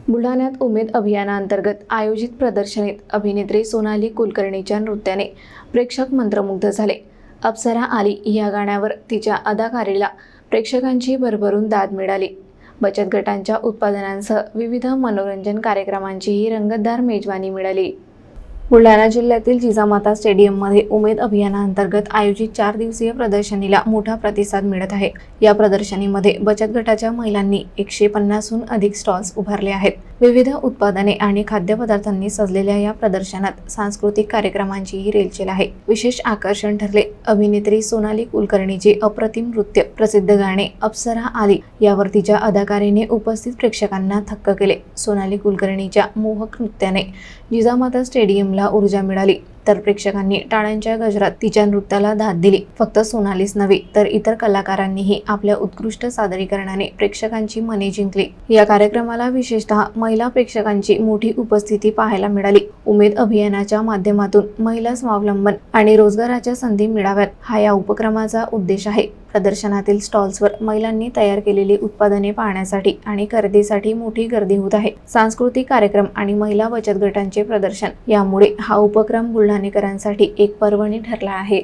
बुलढाण्यात उमेद अभियानांतर्गत आयोजित प्रदर्शनीत अभिनेत्री सोनाली कुलकर्णीच्या नृत्याने प्रेक्षक मंत्रमुग्ध झाले. अप्सरा आली या गाण्यावर तिच्या अदाकारीला प्रेक्षकांची भरभरून दाद मिळाली. बचत गटांच्या उत्पादनांसह विविध मनोरंजन कार्यक्रमांचीही रंगतदार मेजवानी मिळाली. बुलढाणा जिल्ह्यातील जिजामाता स्टेडियममध्ये उमेद अभियानांतर्गत आयोजित 4 दिवसीय प्रदर्शनीला मोठा प्रतिसाद मिळत आहे. या प्रदर्शनीमध्ये बचत गटाच्या महिलांनी 150हून अधिक स्टॉल्स उभारले आहेत. विविध उत्पादने आणि खाद्यपदार्थांनी सजलेल्या या प्रदर्शनात सांस्कृतिक कार्यक्रमांचीही रेलचेल आहे. विशेष आकर्षण ठरले अभिनेत्री सोनाली कुलकर्णीचे अप्रतिम नृत्य, प्रसिद्ध गाणे अप्सरा आली यावर तिच्या अदाकारीने उपस्थित प्रेक्षकांना थक्क केले. सोनाली कुलकर्णीच्या मोहक नृत्याने जिजामाता स्टेडियमला ऊर्जा मिळाली, तर प्रेक्षकांनी टाळ्यांच्या गजरात तिच्या नृत्याला दाद दिली. फक्त सोनालीच नव्हे तर इतर कलाकारांनीही आपल्या उत्कृष्ट सादरीकरणाने प्रेक्षकांची मने जिंकली. या कार्यक्रमाला विशेषतः महिला प्रेक्षकांची मोठी उपस्थिती पाहायला मिळाली. उमेद अभियानाच्या माध्यमातून महिला स्वावलंबन आणि रोजगाराच्या संधी मिळाव्यात हा या उपक्रमाचा उद्देश आहे. प्रदर्शनातील स्टॉल्सवर महिलांनी तयार केलेली उत्पादने पाहण्यासाठी आणि खरेदीसाठी मोठी गर्दी होत आहे. सांस्कृतिक कार्यक्रम आणि महिला बचत गटांचे प्रदर्शन यामुळे हा उपक्रम बुलढाणेकरांसाठी एक पर्वणी ठरला आहे.